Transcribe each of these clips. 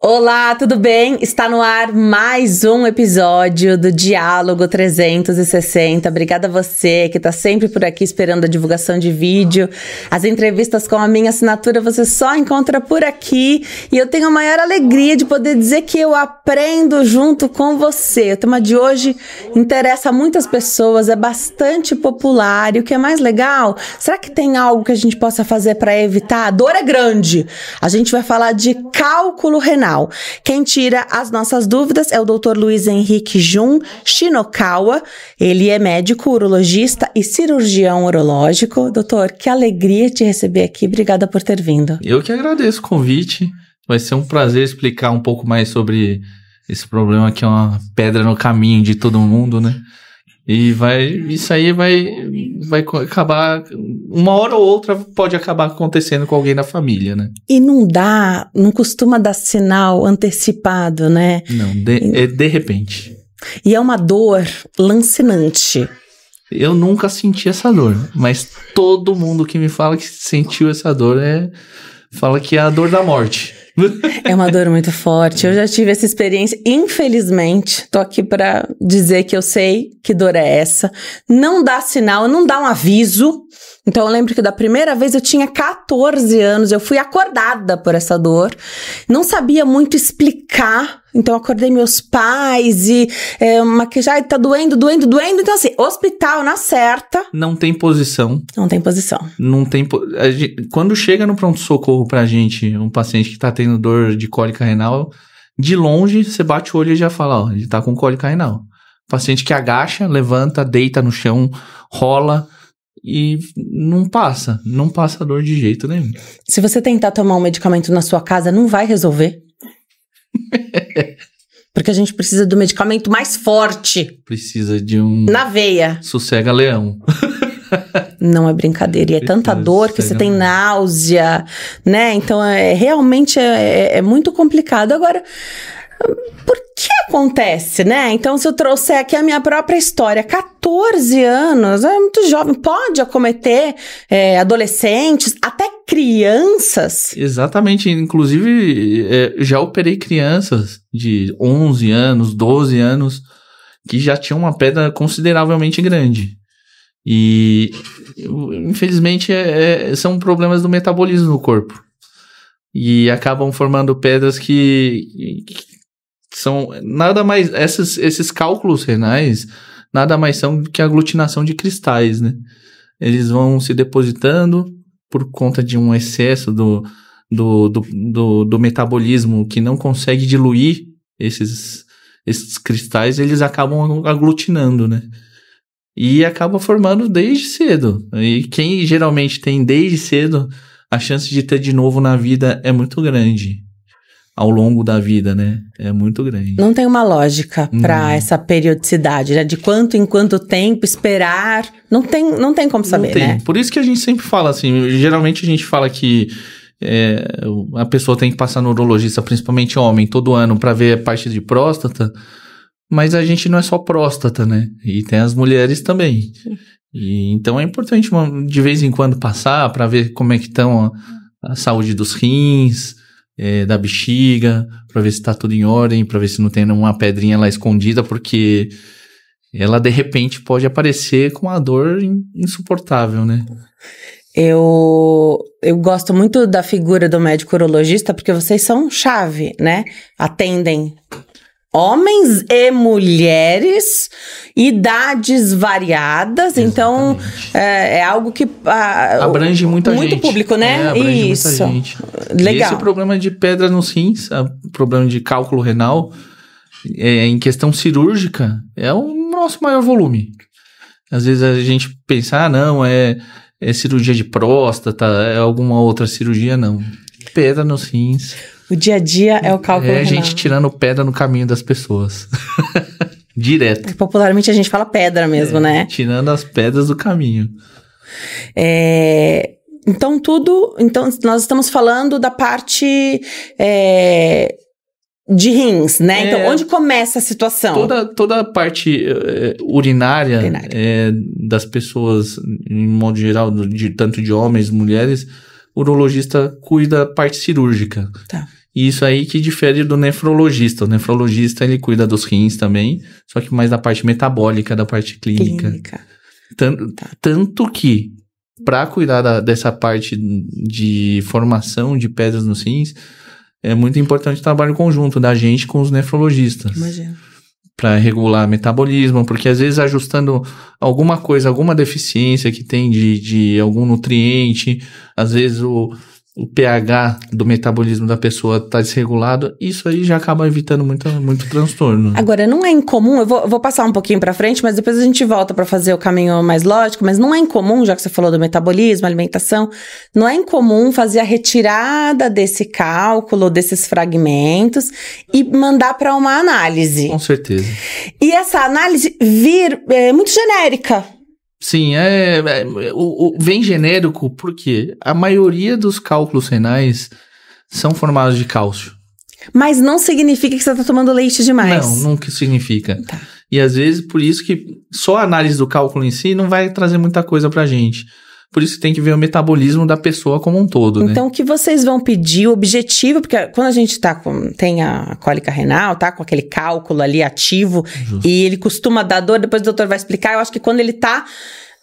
Olá, tudo bem? Está no ar mais um episódio do Diálogo 360. Obrigada a você que está sempre por aqui esperando a divulgação de vídeo. As entrevistas com a minha assinatura você só encontra por aqui. E eu tenho a maior alegria de poder dizer que eu aprendo junto com você. O tema de hoje interessa muitas pessoas, é bastante popular. E o que é mais legal, será que tem algo que a gente possa fazer para evitar? A dor é grande. A gente vai falar de cálculo renal. Quem tira as nossas dúvidas é o Dr. Luiz Henrique Jun Shinokawa. Ele é médico, urologista e cirurgião urológico. Doutor, que alegria te receber aqui. Obrigada por ter vindo. Eu que agradeço o convite. Vai ser um prazer explicar um pouco mais sobre esse problema que é uma pedra no caminho de todo mundo, né? E isso aí vai acabar, uma hora ou outra pode acabar acontecendo com alguém da família, né? E não costuma dar sinal antecipado, né? Não, é de repente. E é uma dor lancinante. Eu nunca senti essa dor, mas todo mundo que me fala que sentiu essa dor fala que é a dor da morte. É uma dor muito forte. Eu já tive essa experiência, infelizmente. Tô aqui pra dizer que eu sei que dor é essa. Não dá sinal, não dá um aviso. Então eu lembro que da primeira vez eu tinha 14 anos, eu fui acordada por essa dor. Não sabia muito explicar. Então eu acordei meus pais e maquiagem tá doendo. Então assim, hospital na certa. Não tem posição. Não tem posição. Quando chega no pronto-socorro pra gente, um paciente que tá tendo dor de cólica renal, de longe você bate o olho e já fala, ó, ele tá com cólica renal. Paciente que agacha, levanta, deita no chão, rola e não passa a dor de jeito nenhum. Se você tentar tomar um medicamento na sua casa, não vai resolver. Porque a gente precisa do medicamento mais forte. Precisa de um... na veia. Sossega-leão. Não é brincadeira. E é tanta dor que você tem náusea, né? Então, realmente é muito complicado. Agora, por que acontece, né? Então, se eu trouxer aqui a minha própria história, 14 anos, é muito jovem, pode acometer adolescentes, até crianças. Exatamente, inclusive já operei crianças de 11 anos, 12 anos, que já tinham uma pedra consideravelmente grande. E, infelizmente, são problemas do metabolismo no corpo. E acabam formando pedras que são nada mais... Esses cálculos renais nada mais são que a aglutinação de cristais, né? Eles vão se depositando por conta de um excesso do metabolismo que não consegue diluir esses cristais, eles acabam aglutinando, né? E acaba formando desde cedo. E quem geralmente tem desde cedo, a chance de ter de novo na vida é muito grande. Ao longo da vida, né? É muito grande. Não tem uma lógica para essa periodicidade, né? De quanto em quanto tempo esperar. Não tem como saber, não tem. Né? Por isso que a gente sempre fala assim, geralmente a gente fala que a pessoa tem que passar no urologista, principalmente homem, todo ano para ver a parte de próstata, mas a gente não é só próstata, né? E tem as mulheres também. E, então é importante de vez em quando passar para ver como é que estão a saúde dos rins, da bexiga, pra ver se tá tudo em ordem, pra ver se não tem nenhuma pedrinha lá escondida, porque ela de repente pode aparecer com uma dor insuportável, né? Eu gosto muito da figura do médico urologista, porque vocês são chave, né? Atendem homens e mulheres, idades variadas. Exatamente. Então é algo que abrange muita gente. Muito público, né? Abrange isso. Muita gente. Legal. E esse problema de pedra nos rins, problema de cálculo renal, em questão cirúrgica, é o nosso maior volume. Às vezes a gente pensa, não, é cirurgia de próstata, é alguma outra cirurgia, não. Pedra nos rins. O dia a dia é o cálculo renal. É a gente tirando pedra no caminho das pessoas. Direto. Popularmente a gente fala pedra mesmo, né? Tirando as pedras do caminho. Então, nós estamos falando da parte de rins, né? Então, onde começa a situação? Toda a parte urinária. Das pessoas, em modo geral, tanto de homens, mulheres, urologista cuida da parte cirúrgica. Tá. E isso aí que difere do nefrologista. O nefrologista, ele cuida dos rins também, só que mais da parte metabólica, da parte clínica. Tanto que, para cuidar dessa parte de formação de pedras nos rins, é muito importante o trabalho conjunto da gente com os nefrologistas. Imagina. Para regular metabolismo, porque às vezes ajustando alguma coisa, alguma deficiência que tem de algum nutriente, às vezes o pH do metabolismo da pessoa está desregulado, isso aí já acaba evitando muito transtorno. Agora, não é incomum, eu vou passar um pouquinho para frente, mas depois a gente volta para fazer o caminho mais lógico, mas não é incomum, já que você falou do metabolismo, alimentação, não é incomum fazer a retirada desse cálculo, desses fragmentos e mandar para uma análise. Com certeza. E essa análise vir muito genérica. Sim, vem genérico porque a maioria dos cálculos renais são formados de cálcio. Mas não significa que você está tomando leite demais. Não, nunca significa. Tá. E às vezes, por isso que só a análise do cálculo em si não vai trazer muita coisa pra gente. Por isso que tem que ver o metabolismo da pessoa como um todo, né? Então, o que vocês vão pedir, o objetivo, porque quando a gente tem a cólica renal, tá com aquele cálculo ali ativo, justo, e ele costuma dar dor, depois o doutor vai explicar, eu acho que quando ele tá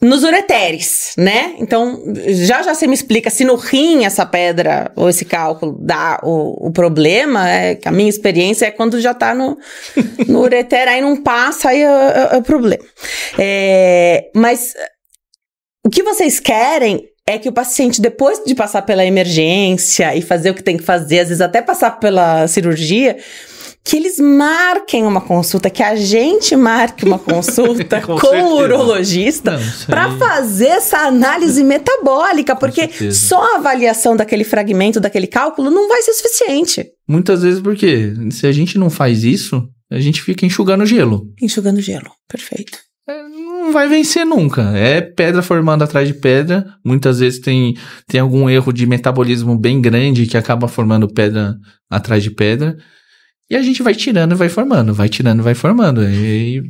nos ureteres, né? Então, já você me explica se no rim essa pedra ou esse cálculo dá o problema, que a minha experiência é quando já tá no ureter, aí não passa, aí é o problema. Mas o que vocês querem é que o paciente, depois de passar pela emergência e fazer o que tem que fazer, às vezes até passar pela cirurgia, que eles marquem uma consulta, que a gente marque uma consulta com o urologista para fazer essa análise metabólica, porque só a avaliação daquele fragmento, daquele cálculo, não vai ser suficiente. Muitas vezes porque se a gente não faz isso, a gente fica enxugando gelo. Enxugando gelo, perfeito. Não vai vencer nunca. É pedra formando atrás de pedra. Muitas vezes tem algum erro de metabolismo bem grande que acaba formando pedra atrás de pedra. E a gente vai tirando e vai formando, vai tirando e vai formando. E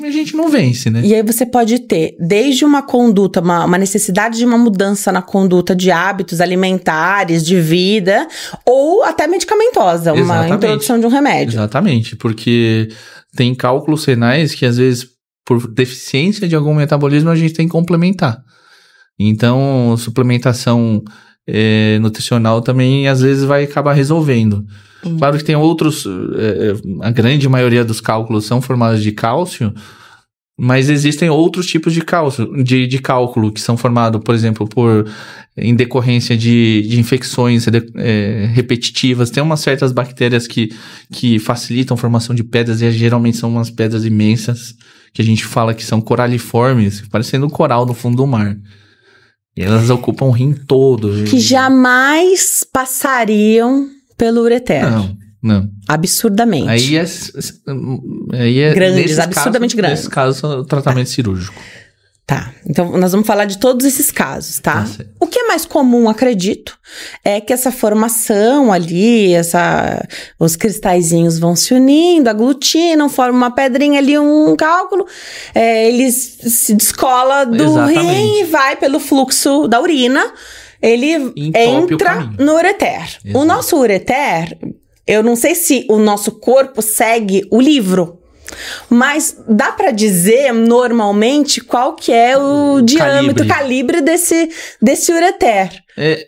a gente não vence, né? E aí você pode ter desde uma conduta, uma necessidade de uma mudança na conduta de hábitos alimentares, de vida, ou até medicamentosa, uma introdução de um remédio. Exatamente, porque tem cálculos renais que às vezes, por deficiência de algum metabolismo, a gente tem que complementar. Então, suplementação nutricional também às vezes vai acabar resolvendo. Claro que tem outros, a grande maioria dos cálculos são formados de cálcio, mas existem outros tipos de cálculo que são formados, por exemplo, em decorrência de infecções repetitivas. Tem umas certas bactérias que facilitam a formação de pedras e geralmente são umas pedras imensas que a gente fala que são coraliformes, parecendo um coral no fundo do mar. E elas ocupam o rim todo. Que jamais passariam pelo ureter. Não. Absurdamente. Aí é grandes, absurdamente grandes. Nesse caso, o tratamento cirúrgico. Tá, então nós vamos falar de todos esses casos, tá? O que é mais comum, acredito, é que essa formação ali, os cristalzinhos vão se unindo, aglutinam, formam uma pedrinha ali, um cálculo, eles se descola do rim e vai pelo fluxo da urina, ele entra no ureter. Exato. O nosso ureter, eu não sei se o nosso corpo segue o livro, mas dá pra dizer normalmente qual que é o diâmetro, calibre desse ureter.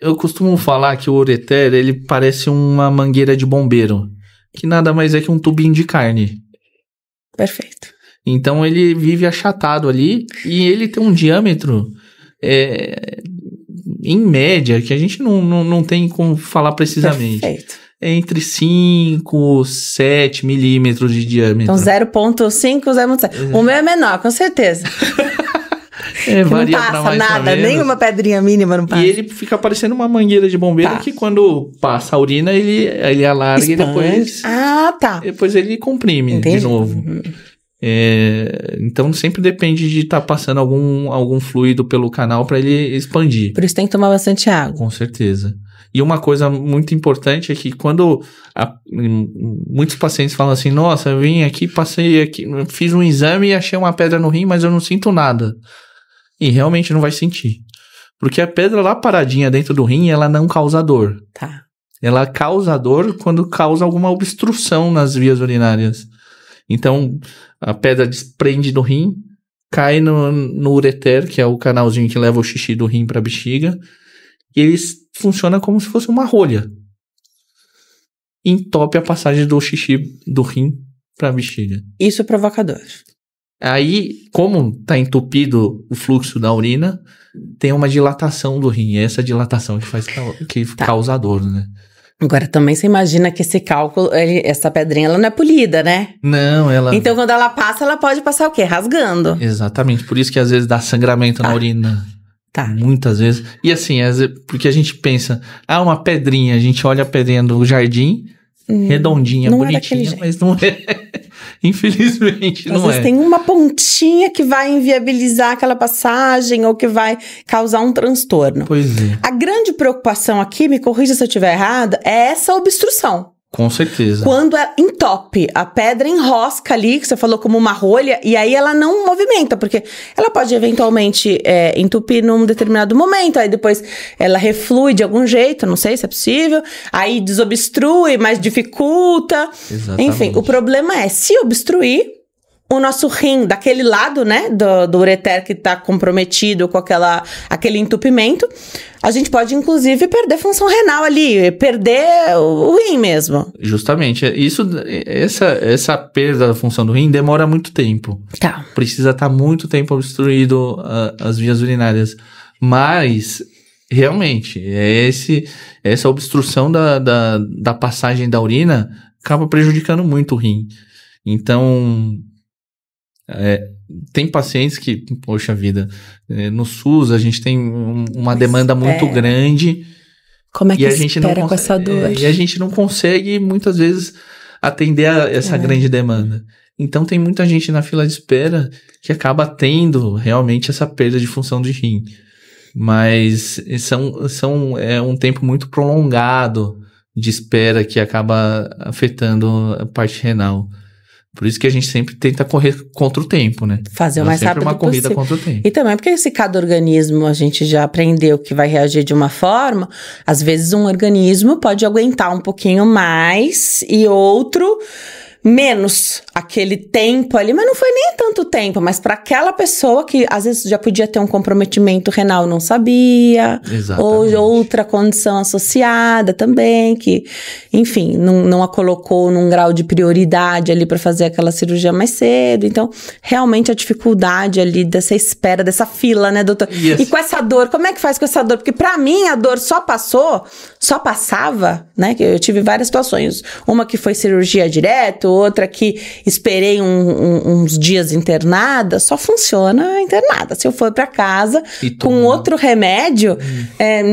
Eu costumo falar que o ureter, ele parece uma mangueira de bombeiro, que nada mais é que um tubinho de carne. Perfeito. Então ele vive achatado ali e ele tem um diâmetro em média, que a gente não tem como falar precisamente. Perfeito. Entre 5 e 7 milímetros de diâmetro. Então 0,5, 0,7. O meu é menor, com certeza. Varia não passa pra mais nada, nenhuma pedrinha mínima não passa. E ele fica parecendo uma mangueira de bombeiro que quando passa a urina, ele alarga e depois... Depois ele comprime de novo. Então sempre depende de estar passando algum fluido pelo canal para ele expandir. Por isso tem que tomar bastante água. Com certeza. E uma coisa muito importante é que quando muitos pacientes falam assim, nossa, eu vim aqui, passei aqui, fiz um exame e achei uma pedra no rim, mas eu não sinto nada. E realmente não vai sentir. Porque a pedra lá paradinha dentro do rim, ela não causa dor. Tá. Ela causa dor quando causa alguma obstrução nas vias urinárias. Então, a pedra desprende do rim, cai no ureter, que é o canalzinho que leva o xixi do rim para a bexiga, e ele funciona como se fosse uma rolha. Entope a passagem do xixi do rim para a bexiga. Isso é provocador. Aí, como está entupido o fluxo da urina, tem uma dilatação do rim. É essa dilatação que causa dor, né? Agora, também você imagina que esse cálculo, essa pedrinha, ela não é polida, né? Não, ela... Então, quando ela passa, ela pode passar o quê? Rasgando. Exatamente. Por isso que às vezes dá sangramento na urina. Tá. Muitas vezes. E assim, porque a gente pensa, uma pedrinha, a gente olha a pedrinha do jardim, redondinha, bonitinha, mas não é. Infelizmente, não é. Às vezes tem uma pontinha que vai inviabilizar aquela passagem ou que vai causar um transtorno. Pois é. A grande preocupação aqui, me corrija se eu estiver errada, é essa obstrução. Com certeza. Quando entope, a pedra enrosca ali, que você falou como uma rolha, e aí ela não movimenta, porque ela pode eventualmente entupir num determinado momento, aí depois ela reflui de algum jeito, não sei se é possível, aí desobstrui, mas dificulta. Exatamente. Enfim, o problema é, se obstruir, o nosso rim, daquele lado, né, do ureter que está comprometido com aquele entupimento, a gente pode, inclusive, perder função renal ali, perder o rim mesmo. Justamente. Essa perda da função do rim demora muito tempo. Tá. Precisa estar muito tempo obstruído as vias urinárias. Mas, realmente, essa obstrução da passagem da urina acaba prejudicando muito o rim. Então... tem pacientes que, poxa vida, no SUS a gente tem uma demanda muito grande. Como é que espera com essa dor? E a gente não consegue, muitas vezes, atender essa grande demanda. Então tem muita gente na fila de espera que acaba tendo realmente essa perda de função de rim. Mas é um tempo muito prolongado de espera que acaba afetando a parte renal. Por isso que a gente sempre tenta correr contra o tempo, né? Fazer o mais rápido possível. Sempre uma corrida contra o tempo. E também porque se cada organismo a gente já aprendeu que vai reagir de uma forma, às vezes um organismo pode aguentar um pouquinho mais e outro menos aquele tempo ali, mas não foi nem tanto tempo, mas para aquela pessoa que às vezes já podia ter um comprometimento renal, não sabia, exatamente. Ou outra condição associada também, que, enfim, não a colocou num grau de prioridade ali para fazer aquela cirurgia mais cedo. Então, realmente a dificuldade ali dessa espera, dessa fila, né, doutor? Yes. E com essa dor, como é que faz com essa dor? Porque para mim a dor só passava, né, que eu tive várias situações, uma que foi cirurgia direto, outra que esperei uns dias internada, só funciona internada. Se eu for para casa com outro remédio,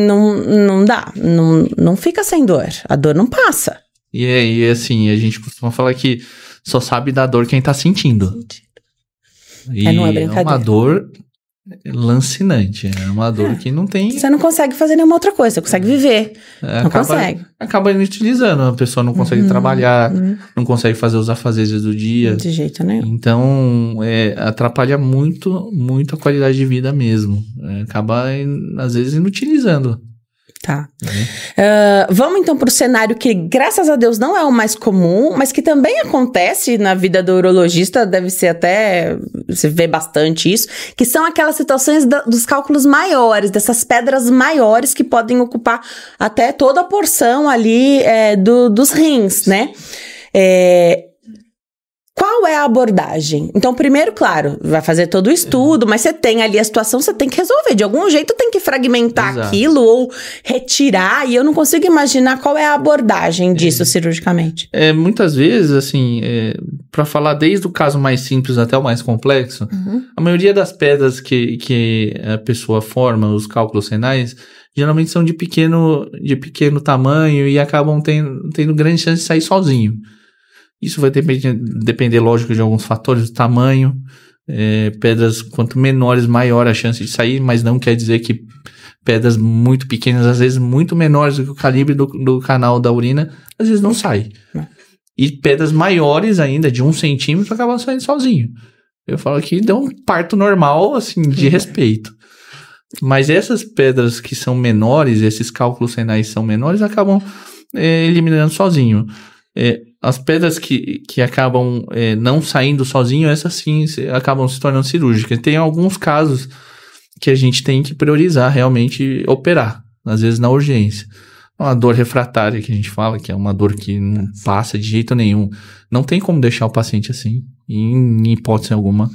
não dá, não fica sem dor, a dor não passa. E assim, a gente costuma falar que só sabe da dor quem tá sentindo. E não é brincadeira. É uma dor lancinante, é uma dor que não tem... Você não consegue fazer nenhuma outra coisa, você consegue viver, não consegue. Acaba inutilizando, a pessoa não consegue trabalhar, não consegue fazer os afazeres do dia. De jeito nenhum. Então, atrapalha muito, muito a qualidade de vida mesmo. Acaba, às vezes, inutilizando. Tá. Vamos então para o cenário que, graças a Deus, não é o mais comum, mas que também acontece na vida do urologista, deve ser até, você vê bastante isso, que são aquelas situações dos cálculos maiores, dessas pedras maiores que podem ocupar até toda a porção ali dos rins, né? Qual é a abordagem? Então, primeiro, claro, vai fazer todo o estudo, mas você tem ali a situação, você tem que resolver. De algum jeito tem que fragmentar Exato. aquilo ou retirar, e eu não consigo imaginar qual é a abordagem disso cirurgicamente. Muitas vezes, assim, para falar desde o caso mais simples até o mais complexo, a maioria das pedras que a pessoa forma, os cálculos renais, geralmente são de pequeno tamanho e acabam tendo grande chance de sair sozinho. Isso vai depender, lógico, de alguns fatores, do tamanho. Pedras, quanto menores, maior a chance de sair, mas não quer dizer que pedras muito pequenas, às vezes muito menores do que o calibre do canal da urina, às vezes não sai. E pedras maiores ainda, de 1 centímetro, acabam saindo sozinho. Eu falo que deu um parto normal, assim, de respeito. Mas essas pedras que são menores, esses cálculos renais são menores, acabam eliminando sozinho. As pedras que acabam não saindo sozinho, essas sim acabam se tornando cirúrgicas. Tem alguns casos que a gente tem que priorizar realmente operar, às vezes na urgência. Uma dor refratária que a gente fala, que é uma dor que não passa de jeito nenhum. Não tem como deixar o paciente assim, em hipótese alguma.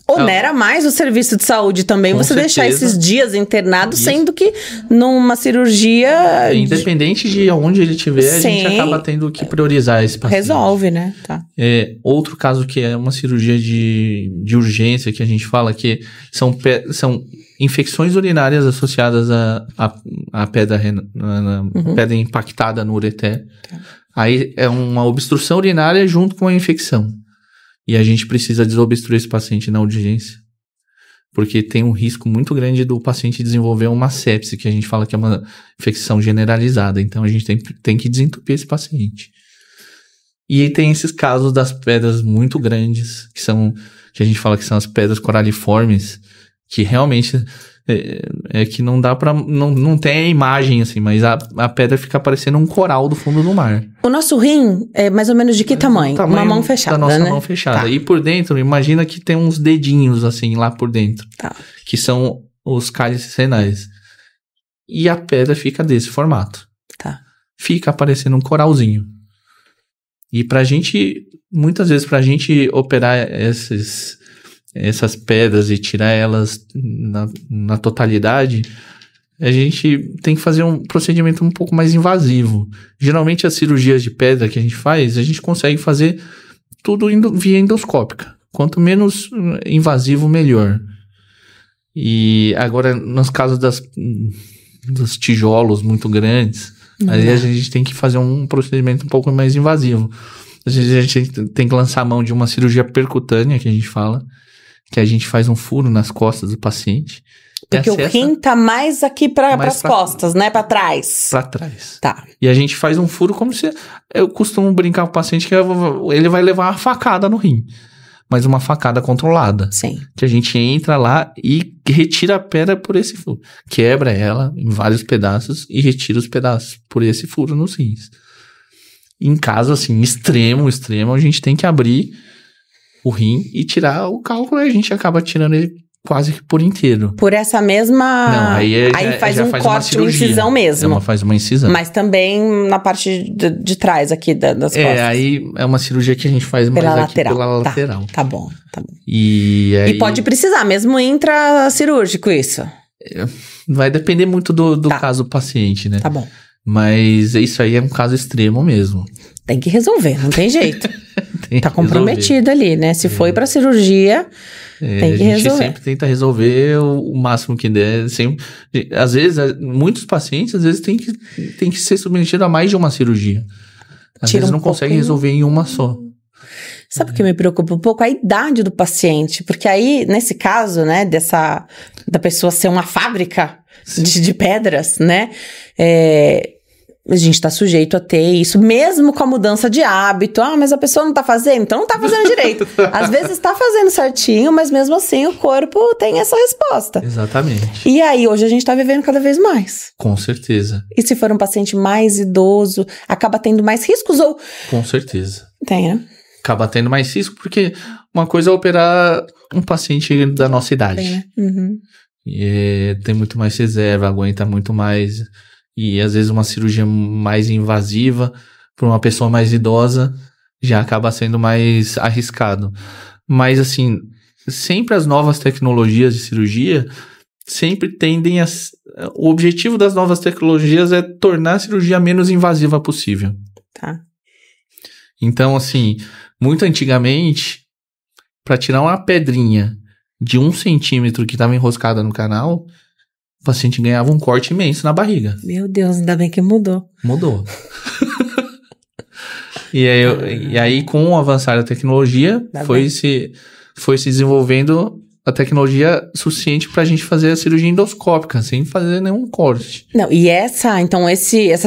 Onera mais o serviço de saúde também, você deixar esses dias internados, sendo que numa cirurgia... Independente de onde ele estiver, a gente acaba tendo que priorizar esse paciente. Resolve, né? Tá. Outro caso que é uma cirurgia de urgência, que a gente fala que são infecções urinárias associadas à pedra, pedra impactada no ureter. Tá. Aí é uma obstrução urinária junto com a infecção. E a gente precisa desobstruir esse paciente na urgência, porque tem um risco muito grande do paciente desenvolver uma sepse, que a gente fala que é uma infecção generalizada. Então a gente tem que desentupir esse paciente. E tem esses casos das pedras muito grandes, que a gente fala que são as pedras coraliformes, que realmente que não dá pra... Não tem a imagem, assim, mas a pedra fica parecendo um coral do fundo do mar. O nosso rim é mais ou menos de que tamanho? Uma mão fechada, da nossa né? mão fechada. Tá. E por dentro, imagina que tem uns dedinhos, assim, lá por dentro. Tá. Que são os cálices renais. E a pedra fica desse formato. Tá. Fica parecendo um coralzinho. E muitas vezes pra gente operar essas pedras e tirar elas na totalidade, a gente tem que fazer um procedimento um pouco mais invasivo. Geralmente as cirurgias de pedra que a gente faz, a gente consegue fazer tudo via endoscópica. Quanto menos invasivo, melhor. E agora, nos casos dos tijolos muito grandes, aí a gente tem que fazer um procedimento um pouco mais invasivo. Às vezes a gente tem que lançar a mão de uma cirurgia percutânea, que a gente fala, que a gente faz um furo nas costas do paciente. Porque o rim tá mais aqui para as costas, né? Para trás. Para trás. Tá. E a gente faz um furo como se... Eu costumo brincar com o paciente que ele vai levar uma facada no rim. Mas uma facada controlada. Sim. Que a gente entra lá e retira a pedra por esse furo. Quebra ela em vários pedaços e retira os pedaços por esse furo nos rins. Em caso, assim, extremo, a gente tem que abrir o rim e tirar o cálculo, e a gente acaba tirando ele quase que por inteiro. Por essa mesma... Não, aí faz um corte, uma incisão mesmo. Faz uma incisão. Mas também na parte de trás aqui das costas. Aí é uma cirurgia que a gente faz mais aqui pela lateral. Tá bom. E pode precisar, mesmo intracirúrgico isso? Vai depender muito do caso do paciente, né? Tá bom. Mas isso aí é um caso extremo mesmo. Tem que resolver, não tem jeito. Tá comprometido ali, né? Se foi pra cirurgia, tem que resolver. A gente sempre tenta resolver o máximo que der. Sempre, às vezes, muitos pacientes, às vezes, tem que ser submetido a mais de uma cirurgia. Às vezes não consegue resolver em uma só. Sabe o que me preocupa um pouco? A idade do paciente. Porque aí, nesse caso, né, da pessoa ser uma fábrica de pedras, né? A gente tá sujeito a ter isso, mesmo com a mudança de hábito. Mas a pessoa não tá fazendo, então não tá fazendo direito. Às vezes tá fazendo certinho, mas mesmo assim o corpo tem essa resposta. Exatamente. E aí, hoje a gente tá vivendo cada vez mais. Com certeza. E se for um paciente mais idoso, acaba tendo mais riscos ou... Com certeza. Tem, né? Acaba tendo mais risco, porque uma coisa é operar um paciente da nossa idade. Tem, né? Uhum. E tem muito mais reserva, aguenta muito mais... E às vezes uma cirurgia mais invasiva para uma pessoa mais idosa já acaba sendo mais arriscado. Mas assim, sempre as novas tecnologias de cirurgia sempre tendem a... O objetivo das novas tecnologias é tornar a cirurgia menos invasiva possível. Tá. Então assim, muito antigamente, para tirar uma pedrinha de 1 centímetro que estava enroscada no canal... O paciente ganhava um corte imenso na barriga. Meu Deus, ainda bem que mudou. Mudou. E aí, com o avançar da tecnologia, foi se desenvolvendo a tecnologia suficiente pra gente fazer a cirurgia endoscópica, sem fazer nenhum corte. Não, e essa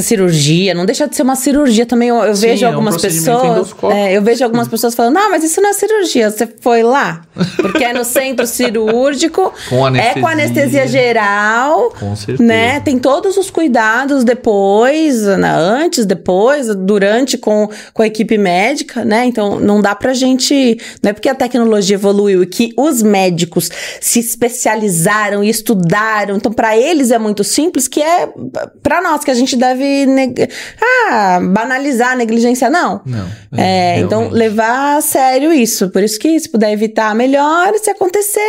cirurgia, não deixa de ser uma cirurgia também. Eu Sim, vejo é um algumas procedimento pessoas. endoscópico. Eu vejo algumas pessoas falando, mas isso não é cirurgia, você foi lá. Porque é no centro cirúrgico, Com anestesia. é com anestesia geral. Com certeza. Né? Tem todos os cuidados depois, antes, depois, durante, com a equipe médica, né? Então, não dá pra gente. Não é porque a tecnologia evoluiu e que os médicos se especializaram e estudaram. Então, para eles é muito simples, que é para nós, que a gente deve banalizar, negligenciar. Não. Então, levar a sério isso. Por isso que, se puder evitar, melhor. Se acontecer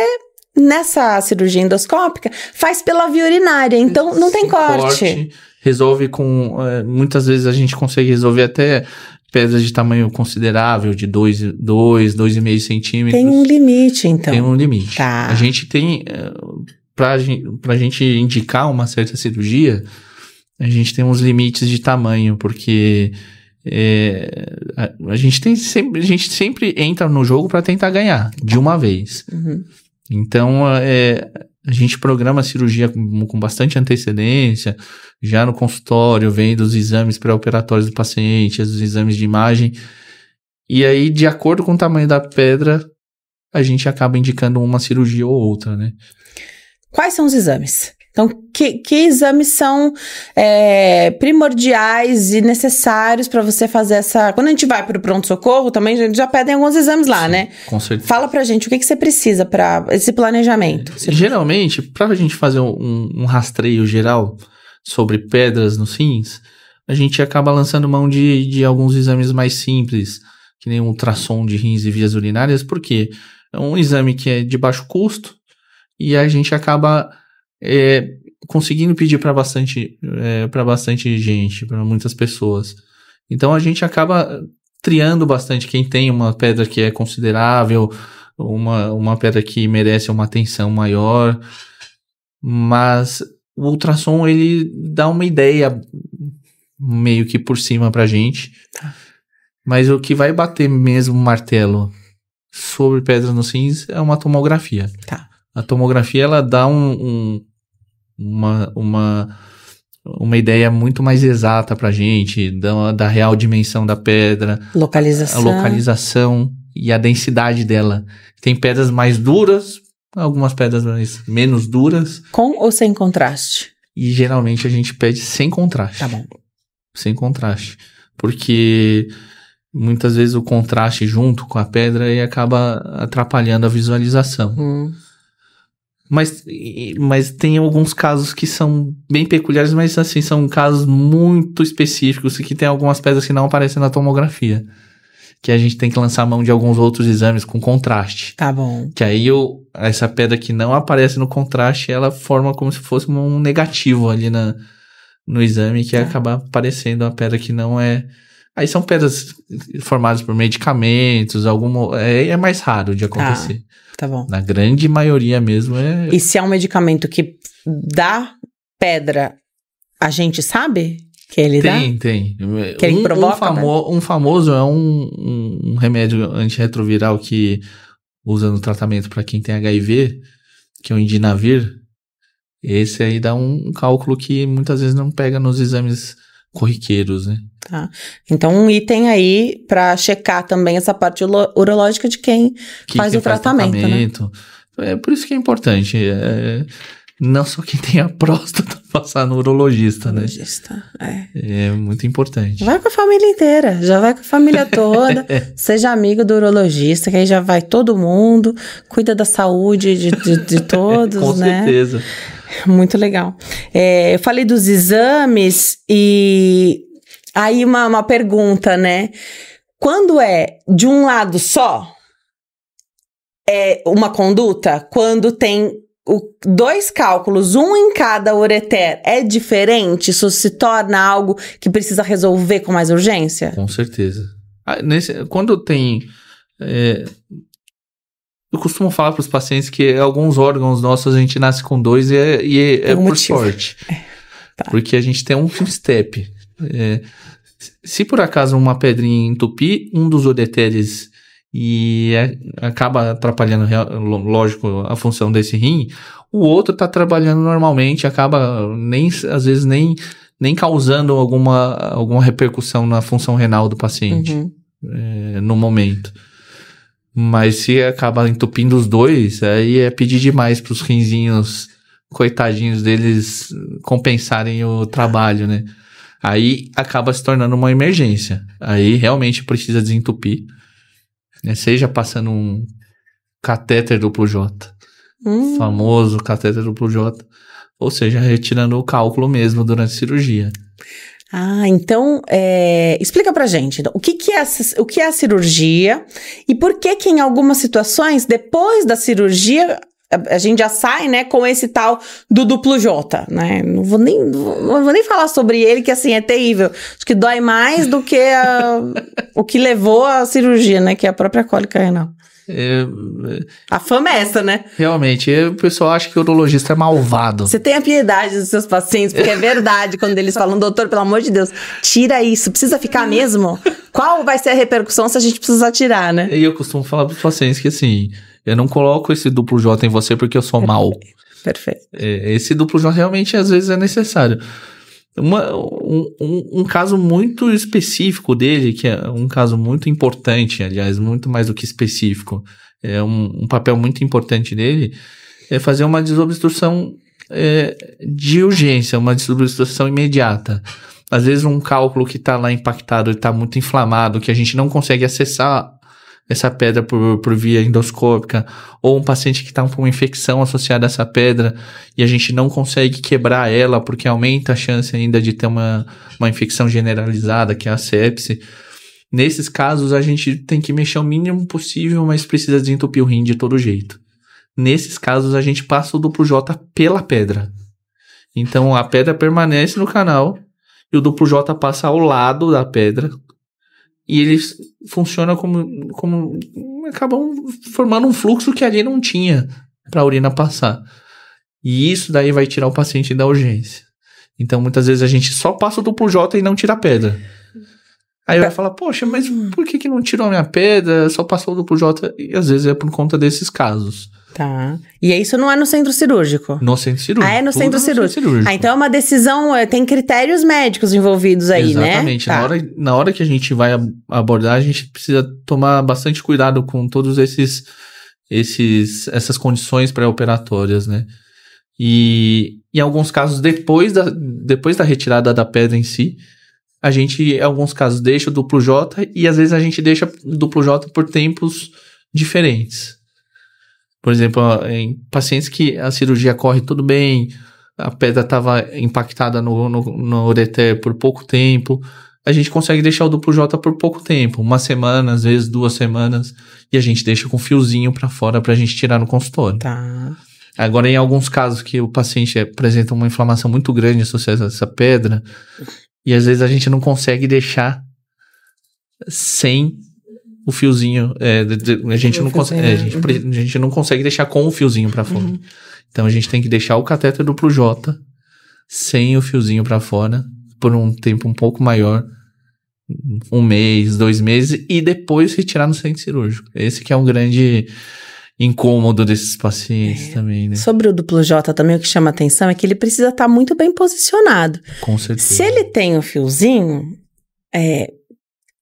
nessa cirurgia endoscópica, faz pela via urinária. Então, não tem corte. Resolve com... muitas vezes a gente consegue resolver até pedras de tamanho considerável, de 2,5 centímetros. Tem um limite, então. Tem um limite. Tá. A gente tem... pra gente indicar uma certa cirurgia, a gente tem uns limites de tamanho, porque a gente sempre entra no jogo para tentar ganhar, de uma vez. Uhum. Então, a gente programa a cirurgia com bastante antecedência, já no consultório, vendo os exames pré-operatórios do paciente, os exames de imagem, e aí, de acordo com o tamanho da pedra, a gente acaba indicando uma cirurgia ou outra, né? Quais são os exames? Então, que exames são primordiais e necessários para você fazer essa... Quando a gente vai para o pronto-socorro, também a gente já pedem alguns exames lá, Sim, né? Com certeza. Fala pra gente, o que você precisa para esse planejamento? Geralmente, para a gente fazer um rastreio geral sobre pedras nos rins, a gente acaba lançando mão de alguns exames mais simples, que nem um ultrassom de rins e vias urinárias, porque é um exame que é de baixo custo e a gente acaba conseguindo pedir para bastante gente, para muitas pessoas. Então a gente acaba triando bastante quem tem uma pedra que é considerável, uma pedra que merece uma atenção maior, mas o ultrassom ele dá uma ideia meio que por cima pra gente. Tá. Mas o que vai bater mesmo o martelo sobre pedras nos rins é uma tomografia. Tá. A tomografia, ela dá uma ideia muito mais exata pra gente, da real dimensão da pedra. Localização. A localização e a densidade dela. Tem pedras mais duras, algumas pedras menos duras. Com ou sem contraste? E geralmente a gente pede sem contraste. Tá bom. Sem contraste. Porque muitas vezes o contraste junto com a pedra aí acaba atrapalhando a visualização. Mas tem alguns casos que são bem peculiares, mas assim, são casos muito específicos, que tem algumas pedras que não aparecem na tomografia. Que a gente tem que lançar mão de alguns outros exames com contraste. Tá bom. Que aí essa pedra que não aparece no contraste, ela forma como se fosse um negativo ali no exame, que acaba aparecendo a pedra que não é... Aí são pedras formadas por medicamentos, é mais raro de acontecer. Tá bom. Na grande maioria mesmo é... E se é um medicamento que dá pedra, a gente sabe que ele dá? Tem. Que ele provoca? Um famoso é um remédio antirretroviral que usa no tratamento para quem tem HIV, que é o Indinavir. Esse aí dá um cálculo que muitas vezes não pega nos exames corriqueiros, né? Tá. Então, um item aí pra checar também essa parte urológica de quem faz o tratamento, né? É por isso que é importante. Não só quem tem a próstata passar no urologista, né? É muito importante. Vai com a família inteira, já vai com a família toda. Seja amigo do urologista, que aí já vai todo mundo, cuida da saúde de todos, com né? Com certeza. Muito legal. Eu falei dos exames e aí uma pergunta, né? Quando é de um lado só, é uma conduta? Quando tem dois cálculos, um em cada ureter, é diferente? Isso se torna algo que precisa resolver com mais urgência? Com certeza. Quando tem... eu costumo falar para os pacientes que alguns órgãos nossos a gente nasce com dois e é por sorte. Tá. Porque a gente tem um step. Se por acaso uma pedrinha entupir um dos ureteres e acaba atrapalhando, lógico, a função desse rim. O outro tá trabalhando normalmente, acaba às vezes nem causando alguma repercussão na função renal do paciente no momento. Mas se acaba entupindo os dois, aí é pedir demais pros rinzinhos, coitadinhos deles, compensarem o trabalho, né? Aí acaba se tornando uma emergência. Aí realmente precisa desentupir, né? Seja passando um catéter duplo J, famoso catéter duplo J, ou seja, retirando o cálculo mesmo durante a cirurgia. Então, explica pra gente, o que é a cirurgia e por que em algumas situações, depois da cirurgia, a gente já sai, né, com esse tal do duplo J, né? Não vou nem falar sobre ele, que assim, é terrível. Acho que dói mais do que o que levou à cirurgia, né, que é a própria cólica renal. A fama é essa, né? Realmente, o pessoal acha que o urologista é malvado. Você tenha piedade dos seus pacientes, porque é verdade quando eles falam, doutor, pelo amor de Deus, tira isso, precisa ficar mesmo? Qual vai ser a repercussão se a gente precisar tirar, né? E eu costumo falar para os pacientes que assim, eu não coloco esse duplo J em você porque eu sou mau. Perfeito. Esse duplo J realmente às vezes é necessário. Um caso muito específico dele, que é um caso muito importante, aliás, muito mais do que específico, é um papel muito importante dele, é fazer uma desobstrução de urgência, uma desobstrução imediata. Às vezes um cálculo que está lá impactado e está muito inflamado, que a gente não consegue acessar essa pedra por via endoscópica, ou um paciente que está com uma infecção associada a essa pedra e a gente não consegue quebrar ela porque aumenta a chance ainda de ter uma infecção generalizada, que é a sepse. Nesses casos, a gente tem que mexer o mínimo possível, mas precisa desentupir o rim de todo jeito. Nesses casos, a gente passa o duplo J pela pedra. Então, a pedra permanece no canal e o duplo J passa ao lado da pedra. E eles funcionam como acabam formando um fluxo que ali não tinha para a urina passar. E isso daí vai tirar o paciente da urgência. Então, muitas vezes a gente só passa o duplo J e não tira a pedra. Aí vai falar, poxa, mas por que não tirou a minha pedra? Só passou o duplo J? E às vezes é por conta desses casos. Tá. E isso não é no centro cirúrgico? No centro cirúrgico. É no centro cirúrgico. Então é uma decisão, tem critérios médicos envolvidos aí, exatamente, né? Exatamente. Tá. Na hora que a gente vai abordar, a gente precisa tomar bastante cuidado com todos essas condições pré-operatórias, né? E em alguns casos, depois da retirada da pedra em si, a gente, em alguns casos, deixa o duplo J e às vezes a gente deixa o duplo J por tempos diferentes. Por exemplo, em pacientes que a cirurgia corre tudo bem, a pedra estava impactada no ureter por pouco tempo, a gente consegue deixar o duplo J por pouco tempo, 1 semana, às vezes 2 semanas, e a gente deixa com fiozinho para fora pra gente tirar no consultório. Tá. Agora, em alguns casos que o paciente apresenta uma inflamação muito grande associada a essa pedra, e às vezes a gente não consegue deixar sem o fiozinho, a gente não consegue deixar com o fiozinho para fora. Então a gente tem que deixar o catéter duplo J sem o fiozinho para fora por um tempo um pouco maior, 1 mês, 2 meses, e depois retirar no centro cirúrgico. Esse que é um grande incômodo desses pacientes também, né? Sobre o duplo J também, o que chama atenção é que ele precisa estar muito bem posicionado. Com certeza. Se ele tem o fiozinho,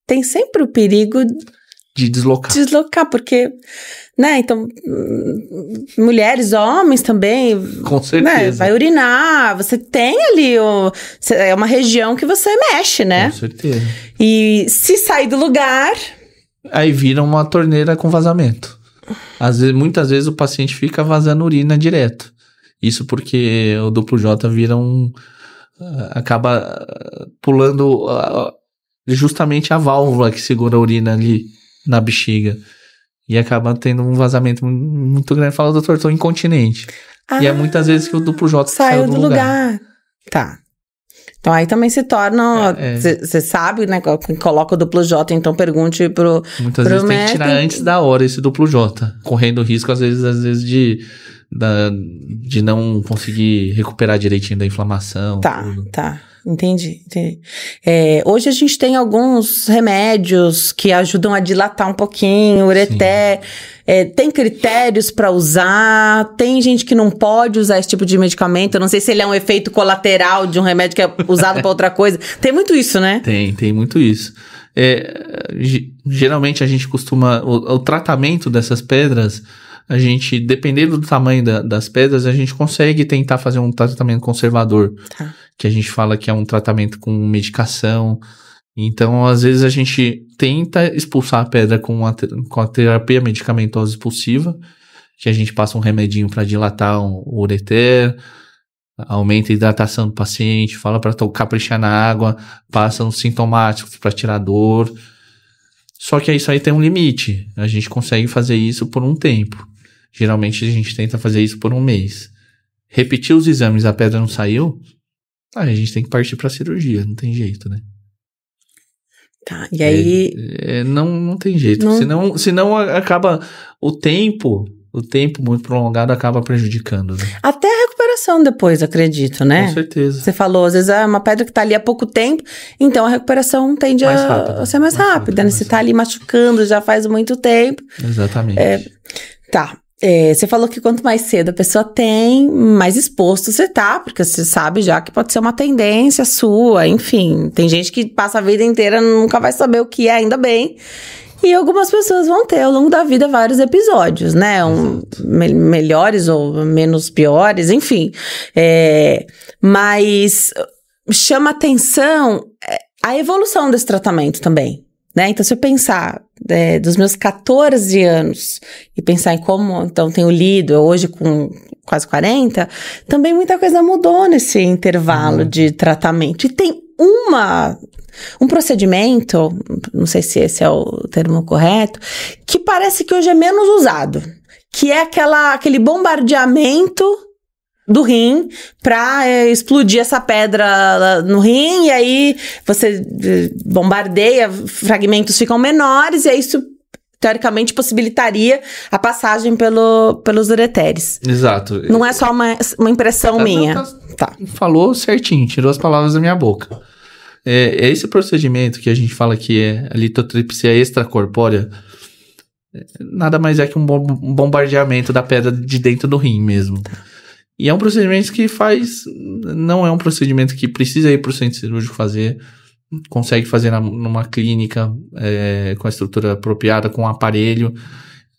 tem sempre o perigo de deslocar, porque, né, então, mulheres, homens também, com certeza, né, vai urinar, você tem ali, é uma região que você mexe, né? Com certeza. E se sair do lugar... Aí vira uma torneira com vazamento. Muitas vezes o paciente fica vazando urina direto. Isso porque o duplo J vira acaba pulando justamente a válvula que segura a urina ali na bexiga. E acaba tendo um vazamento muito grande. Fala, doutor, tô incontinente. E é muitas vezes que o duplo J saiu do lugar. Tá. Então aí também se torna... Você sabe, né? Quem coloca o duplo J, então pergunte pro muitas vezes tem que tirar antes da hora esse duplo J. Correndo risco, às vezes de não conseguir recuperar direitinho da inflamação. Tá. Entendi. Hoje a gente tem alguns remédios que ajudam a dilatar um pouquinho, o ureter. Tem critérios para usar, tem gente que não pode usar esse tipo de medicamento. Eu não sei se ele é um efeito colateral de um remédio que é usado para outra coisa. Tem muito isso, né? Tem muito isso. Geralmente a gente costuma... O tratamento dessas pedras, a gente, dependendo do tamanho das pedras, a gente consegue tentar fazer um tratamento conservador. Tá. Que a gente fala que é um tratamento com medicação. Então, às vezes, a gente tenta expulsar a pedra com a terapia medicamentosa expulsiva, que a gente passa um remedinho para dilatar o ureter, aumenta a hidratação do paciente, fala para caprichar na água, passa uns sintomáticos para tirar dor. Só que isso aí tem um limite. A gente consegue fazer isso por um tempo. Geralmente, a gente tenta fazer isso por um mês. Repetir os exames, a pedra não saiu, a gente tem que partir para cirurgia, não tem jeito, né? Tá, e aí... Não tem jeito, senão acaba o tempo muito prolongado acaba prejudicando, né? Até a recuperação depois, acredito, né? Com certeza. Você falou, às vezes é uma pedra que tá ali há pouco tempo, então a recuperação tende a ser mais rápida, né? Você tá ali machucando já faz muito tempo. Exatamente. Tá. Você falou que quanto mais cedo a pessoa tem, mais exposto você tá, porque você sabe já que pode ser uma tendência sua, enfim. Tem gente que passa a vida inteira nunca vai saber o que é, ainda bem. E algumas pessoas vão ter ao longo da vida vários episódios, né? Melhores ou menos piores, enfim. Mas chama atenção a evolução desse tratamento também. Né? Então, se eu pensar dos meus 14 anos e pensar em como, então, tenho lido hoje com quase 40, também muita coisa mudou nesse intervalo de tratamento. E tem um procedimento, não sei se esse é o termo correto, que parece que hoje é menos usado, que é aquele bombardeamento do rim pra explodir essa pedra no rim, e aí você bombardeia, fragmentos ficam menores, e aí isso teoricamente possibilitaria a passagem pelos ureteres. Exato. Não é só uma impressão minha. Tá. Falou certinho, tirou as palavras da minha boca. Esse procedimento que a gente fala que é a litotripsia extracorpórea, nada mais é que um bombardeamento da pedra de dentro do rim mesmo. E é um procedimento que não é um procedimento que precisa ir para o centro cirúrgico fazer, consegue fazer numa clínica com a estrutura apropriada, com um aparelho.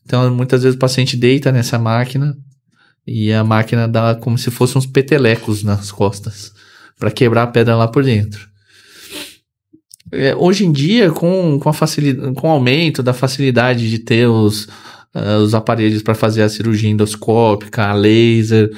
Então, muitas vezes o paciente deita nessa máquina e a máquina dá como se fossem uns petelecos nas costas para quebrar a pedra lá por dentro. Hoje em dia, com o aumento da facilidade de ter os aparelhos para fazer a cirurgia endoscópica, a laser...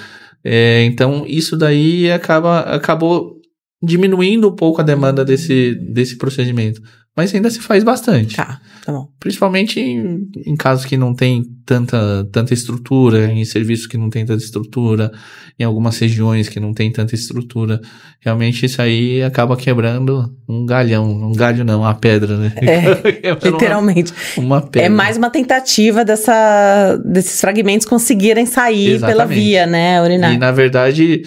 então, isso daí acabou diminuindo um pouco a demanda desse procedimento. Mas ainda se faz bastante. Tá bom. Principalmente em casos que não tem tanta estrutura, em serviços que não tem tanta estrutura, em algumas regiões que não tem tanta estrutura. Realmente isso aí acaba quebrando um galho não, uma pedra, né? Literalmente. Uma pedra. É mais uma tentativa desses fragmentos conseguirem sair Exatamente. Pela via, né, urinária. E na verdade...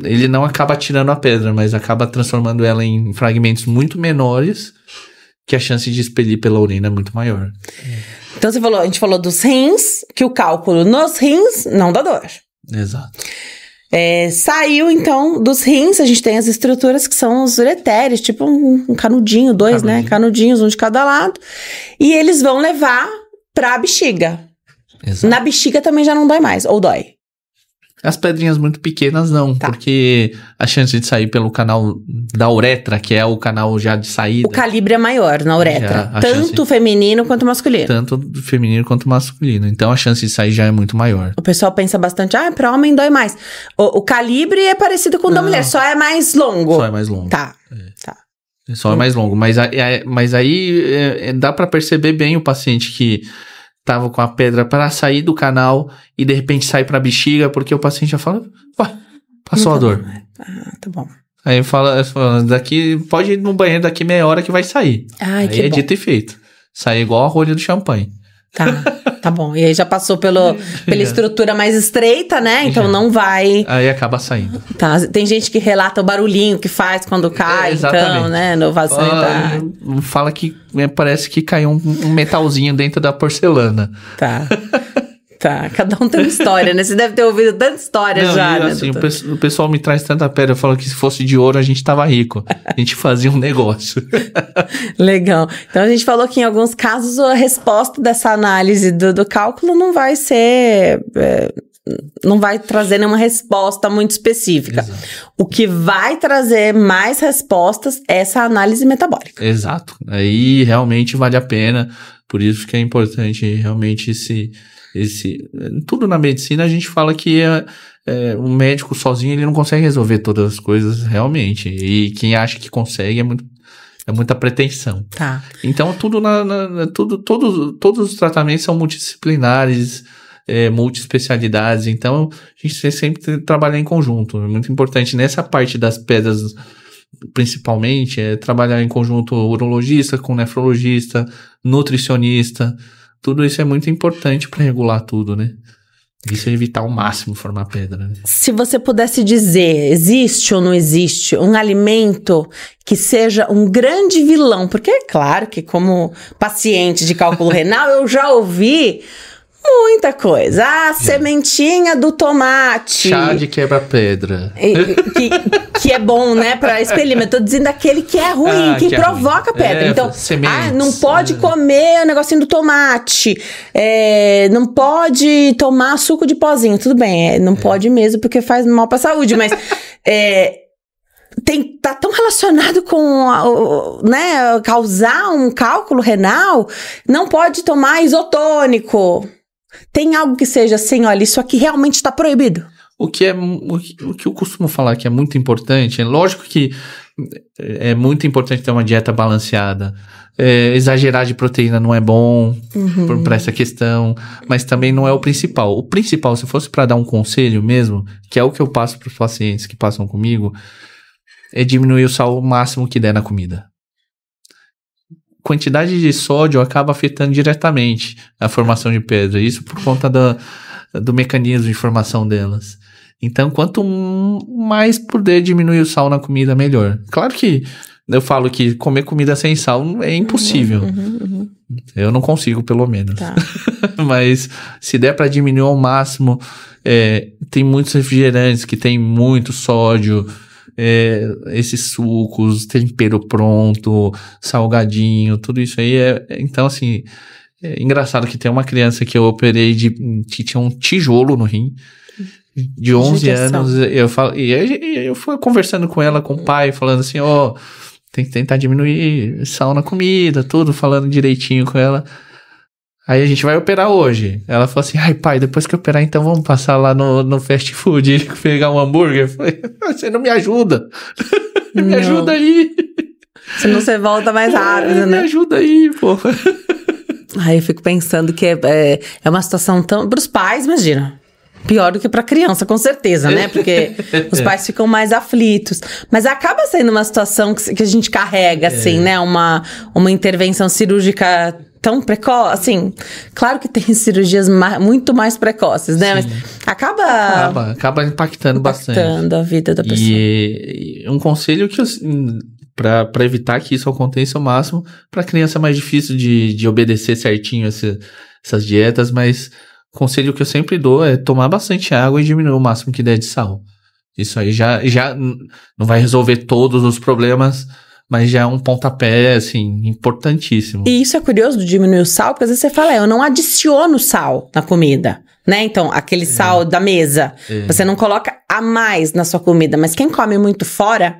ele não acaba tirando a pedra, mas acaba transformando ela em fragmentos muito menores, que a chance de expelir pela urina é muito maior. Então a gente falou dos rins, que o cálculo nos rins não dá dor. Exato. Saiu então dos rins, a gente tem as estruturas que são os ureteres, tipo um canudinho, dois, né? Canudinhos, um de cada lado. E eles vão levar pra bexiga. Exato. Na bexiga também já não dói mais, ou dói? As pedrinhas muito pequenas não, porque a chance de sair pelo canal da uretra, que é o canal já de saída... O calibre é maior na uretra, tanto feminino quanto masculino. Tanto feminino quanto masculino, então a chance de sair já é muito maior. O pessoal pensa bastante, pra homem dói mais. O calibre é parecido com o da mulher, só é mais longo. Só é mais longo. Tá. Só é mais longo, mas aí dá pra perceber bem o paciente que... tava com a pedra para sair do canal e de repente sai pra bexiga, porque o paciente já fala, passou a dor. Tá bom. Aí fala, pode ir no banheiro daqui meia hora que vai sair. Ai, aí que bom. Dito e feito. Sai igual a rolha do champanhe. Tá. Tá bom, e aí já passou pela estrutura mais estreita, né? Então não vai... Aí acaba saindo. Tá, tem gente que relata o barulhinho que faz quando cai, então, né? No vaso sanitário. Fala que parece que caiu um metalzinho dentro da porcelana. Tá. Tá, cada um tem uma história, né? Você deve ter ouvido tanta história já, né? Assim, o pessoal me traz tanta pedra, eu falo que se fosse de ouro a gente tava rico. A gente fazia um negócio. Legal. Então a gente falou que em alguns casos a resposta dessa análise do cálculo não vai ser... não vai trazer nenhuma resposta muito específica. Exato. O que vai trazer mais respostas é essa análise metabólica. Exato. Aí realmente vale a pena. Por isso que é importante realmente tudo na medicina a gente fala que um médico sozinho ele não consegue resolver todas as coisas realmente. E quem acha que consegue é muita pretensão. Tá. Então todos os tratamentos são multidisciplinares, multiespecialidades. Então a gente sempre tem que trabalhar em conjunto. É muito importante nessa parte das pedras, principalmente, trabalhar em conjunto urologista com nefrologista, nutricionista. Tudo isso é muito importante para regular tudo, né? Isso é evitar ao máximo formar pedra, né? Se você pudesse dizer, existe ou não existe um alimento que seja um grande vilão? Porque é claro que como paciente de cálculo renal, eu já ouvi muita coisa. Sementinha do tomate. Chá de quebra-pedra. Que é bom, né, pra expelir. Mas tô dizendo aquele que é ruim, que provoca pedra. Então, não pode comer o negocinho do tomate. Não pode tomar suco de pozinho. Tudo bem, não pode mesmo, porque faz mal pra saúde. Mas... tá tão relacionado com, né, causar um cálculo renal. Não pode tomar isotônico. Tem algo que seja assim, olha, isso aqui realmente está proibido? O que eu costumo falar que é muito importante, é lógico que é muito importante ter uma dieta balanceada. Exagerar de proteína não é bom para essa questão, mas também não é o principal. O principal, se fosse para dar um conselho mesmo, que é o que eu passo para os pacientes que passam comigo, é diminuir o sal o máximo que der na comida. Quantidade de sódio acaba afetando diretamente a formação de pedra. Isso por conta do mecanismo de formação delas. Então, quanto mais puder diminuir o sal na comida, melhor. Claro que eu falo que comer comida sem sal é impossível. Eu não consigo, pelo menos. Tá. Mas se der para diminuir ao máximo, tem muitos refrigerantes que tem muito sódio, esses sucos, tempero pronto, salgadinho, tudo isso aí então assim, é engraçado que tem uma criança que eu operei que tinha um tijolo no rim de 11 anos, eu fui conversando com ela, com o pai, falando assim, tem que tentar diminuir sal na comida, tudo, falando direitinho com ela. Aí a gente vai operar hoje. Ela falou assim, pai, depois que eu operar, então vamos passar lá no fast food e pegar um hambúrguer. Eu falei, você não me ajuda. Me ajuda aí. Senão você volta mais rápido, né? Me ajuda aí, pô. Aí eu fico pensando que é uma situação tão... Pros pais, imagina. Pior do que pra criança, com certeza, né? Porque os pais ficam mais aflitos. Mas acaba sendo uma situação que a gente carrega, assim, né? Uma intervenção cirúrgica tão precoce, assim, claro que tem cirurgias muito mais precoces, né? Sim. Mas acaba impactando bastante. A vida da pessoa. E um conselho que para evitar que isso aconteça ao máximo, para criança é mais difícil de obedecer certinho essas dietas, mas o conselho que eu sempre dou é tomar bastante água e diminuir o máximo que der de sal. Isso aí já não vai resolver todos os problemas, mas já é um pontapé, assim, importantíssimo. E isso é curioso de diminuir o sal, porque às vezes você fala, eu não adiciono sal na comida, né? Então, aquele sal da mesa, você não coloca a mais na sua comida, mas quem come muito fora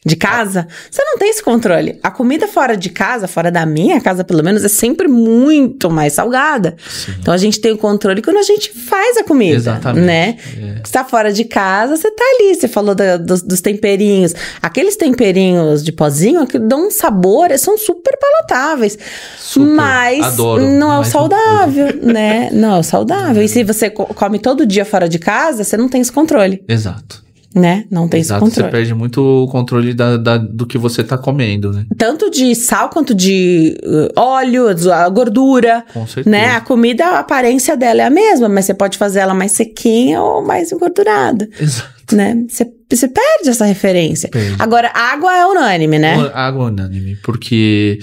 de casa, você não tem esse controle. A comida fora de casa, fora da minha casa pelo menos, é sempre muito mais salgada. Sim. Então a gente tem o controle quando a gente faz a comida. Exatamente. Né? Você tá fora de casa, você tá ali, você falou dos temperinhos. Aqueles temperinhos de pozinho que dão um sabor, são super palatáveis. Super, mas adoro, não é o saudável, né? Não é o saudável. E se você come todo dia fora de casa, você não tem esse controle. Exato. né? Não tem esse controle. Você perde muito o controle do que você tá comendo, né? Tanto de sal quanto de óleo, a gordura. Com certeza. Né? A comida, a aparência dela é a mesma, mas você pode fazer ela mais sequinha ou mais engordurada. Exato. Né? Você perde essa referência. Perde. Agora, água é unânime, né? Água é unânime, porque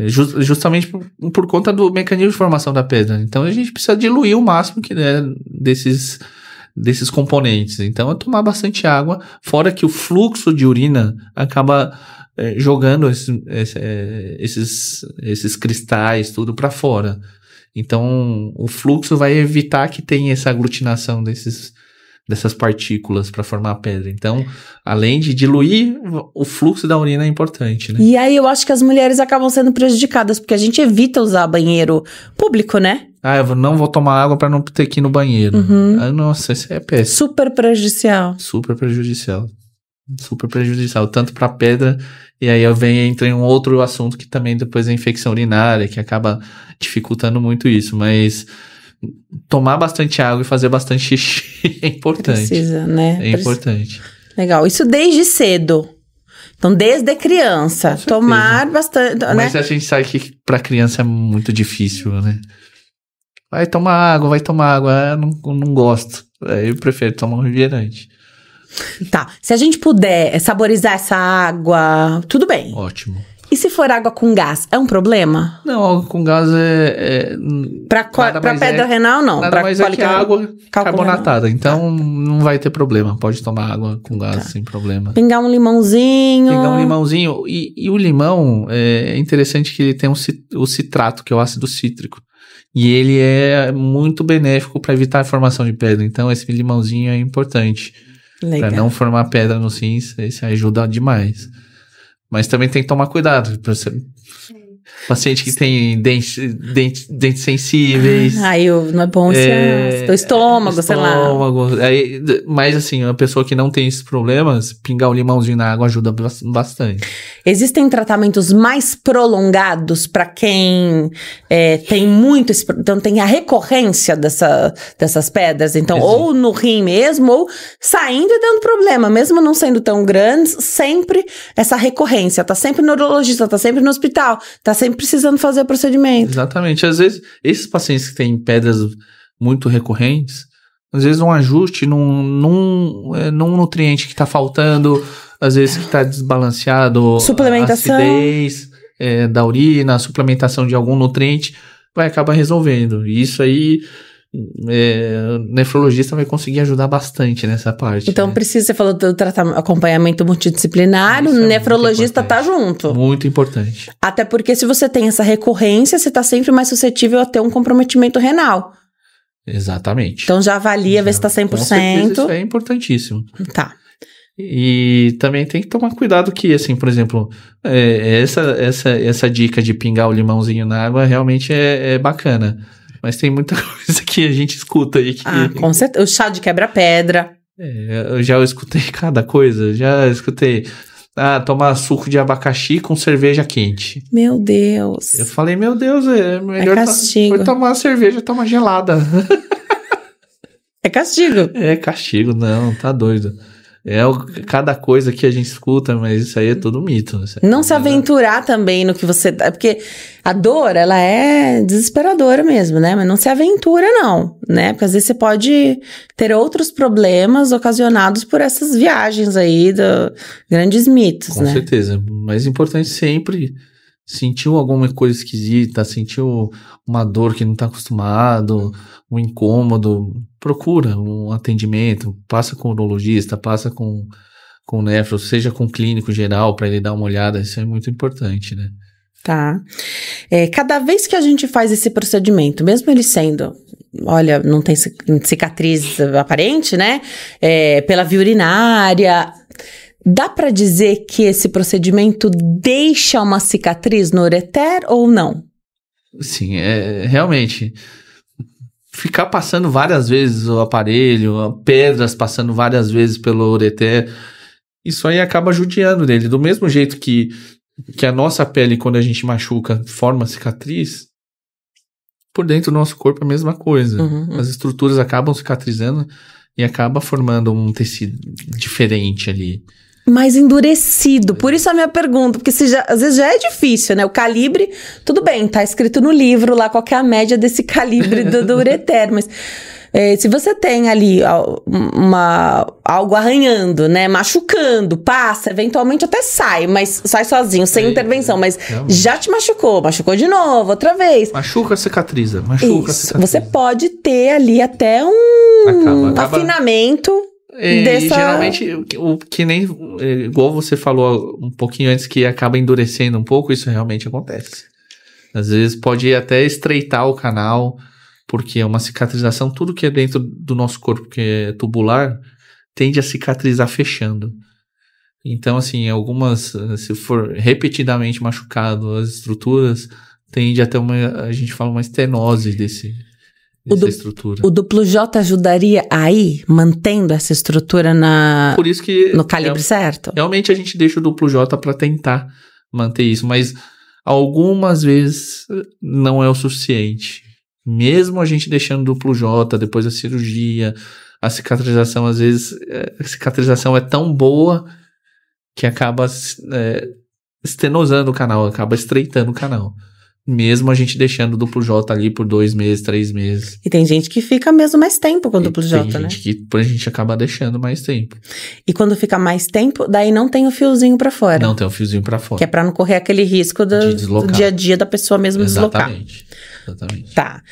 justamente por conta do mecanismo de formação da pedra. Então, a gente precisa diluir o máximo que der desses componentes. Então, é tomar bastante água, fora que o fluxo de urina acaba jogando esses cristais, tudo para fora. Então, o fluxo vai evitar que tenha essa aglutinação dessas partículas para formar a pedra. Então, além de diluir, o fluxo da urina é importante, né? E aí, eu acho que as mulheres acabam sendo prejudicadas, porque a gente evita usar banheiro público, né? Eu não vou tomar água para não ter que ir no banheiro. Nossa, isso é péssimo. Super prejudicial. Super prejudicial. Super prejudicial, tanto para a pedra, e aí entra em um outro assunto que também depois é a infecção urinária, que acaba dificultando muito isso, mas tomar bastante água e fazer bastante xixi é importante. Precisa, né? É importante. Legal, isso desde cedo. Então, desde criança, tomar bastante, mas né? a gente sabe que para criança é muito difícil, né? Vai tomar água, não gosto. Eu prefiro tomar um refrigerante. Tá, se a gente puder saborizar essa água, tudo bem. Ótimo. E se for água com gás, é um problema? Não, água com gás Pra pedra renal, não. Nada mais é que água carbonatada. Então, não vai ter problema. Pode tomar água com gás sem problema. Pingar um limãozinho. E o limão, é interessante que ele tem o citrato, que é o ácido cítrico. E ele é muito benéfico para evitar a formação de pedra. Então, esse limãozinho é importante. Para não formar pedra nos rins, isso ajuda demais. Mas também tem que tomar cuidado. Paciente que tem dentes sensíveis. Não é bom o estômago, sei lá. Mas assim, uma pessoa que não tem esses problemas, pingar o limãozinho na água ajuda bastante. Existem tratamentos mais prolongados para quem tem muito... Então, tem a recorrência dessas pedras. Então, ou no rim mesmo, ou saindo e dando problema. Mesmo não sendo tão grandes, sempre essa recorrência. Tá sempre no neurologista, tá sempre no hospital, tá sempre precisando fazer o procedimento. Exatamente. Às vezes, esses pacientes que têm pedras muito recorrentes, às vezes um ajuste num nutriente que está faltando, às vezes que está desbalanceado, suplementação, a acidez da urina, a suplementação de algum nutriente, vai acabar resolvendo. E isso aí, o nefrologista vai conseguir ajudar bastante nessa parte. Então, você falou do acompanhamento multidisciplinar, o nefrologista tá junto. Muito importante. Até porque se você tem essa recorrência, você tá sempre mais suscetível a ter um comprometimento renal. Exatamente. Então, já avalia, vê se tá 100%. Com certeza, isso é importantíssimo. Tá. E também tem que tomar cuidado que, assim, por exemplo, essa dica de pingar o limãozinho na água realmente é bacana. Mas tem muita coisa que a gente escuta aí que... com certeza. O chá de quebra-pedra. Eu já escutei cada coisa. Já escutei... tomar suco de abacaxi com cerveja quente. Meu Deus. Eu falei, meu Deus, é melhor castigo. Tomar cerveja, tomar gelada. É castigo. É castigo, não, tá doido. Cada coisa que a gente escuta, mas isso aí é tudo mito. Não se aventurar também no que você... Porque a dor, ela é desesperadora mesmo, né? Mas não se aventura, não, né? Porque às vezes você pode ter outros problemas ocasionados por essas viagens aí, grandes mitos, né? Com certeza. Mas é importante sempre... Sentiu alguma coisa esquisita, sentiu uma dor que não está acostumado, um incômodo, procura um atendimento, passa com o urologista, passa com o nefro, seja com o clínico geral para ele dar uma olhada, isso é muito importante, né? Tá. Cada vez que a gente faz esse procedimento, mesmo ele sendo, olha, não tem cicatriz aparente, né? Pela via urinária... Dá pra dizer que esse procedimento deixa uma cicatriz no ureter ou não? Sim, realmente. Ficar passando várias vezes o aparelho, pedras passando várias vezes pelo ureter, isso aí acaba judiando dele. Do mesmo jeito que a nossa pele, quando a gente machuca, forma cicatriz, por dentro do nosso corpo é a mesma coisa. As estruturas acabam cicatrizando e acaba formando um tecido diferente ali. Mais endurecido. Por isso a minha pergunta, porque às vezes já é difícil, né? O calibre, tudo bem, tá escrito no livro lá qual que é a média desse calibre do ureter, mas se você tem ali algo arranhando, né? Machucando, passa, eventualmente até sai, mas sai sozinho, sem intervenção, mas realmente. Já te machucou de novo, outra vez. Machuca, cicatriza, Você pode ter ali até acaba. Afinamento. E geralmente, o que nem igual você falou um pouquinho antes, que acaba endurecendo um pouco, isso realmente acontece. Às vezes pode até estreitar o canal, porque é uma cicatrização, tudo que é dentro do nosso corpo, que é tubular, tende a cicatrizar fechando. Então, assim, se for repetidamente machucado as estruturas, tende a ter a gente fala uma estenose dessa estrutura. O duplo J ajudaria aí, mantendo essa estrutura Por isso que no calibre certo? Realmente a gente deixa o duplo J para tentar manter isso, mas algumas vezes não é o suficiente. Mesmo a gente deixando o duplo J depois da cirurgia, a cicatrização, às vezes, a cicatrização é tão boa que acaba estenosando o canal, acaba estreitando o canal. Mesmo a gente deixando o duplo J ali por 2 meses, 3 meses. E tem gente que fica mesmo mais tempo com o duplo J, né? Tem gente que a gente acaba deixando mais tempo. E quando fica mais tempo, daí não tem o fiozinho pra fora. Não tem o fiozinho pra fora. Que é pra não correr aquele risco do dia a dia da pessoa mesmo deslocar. Exatamente. Tá.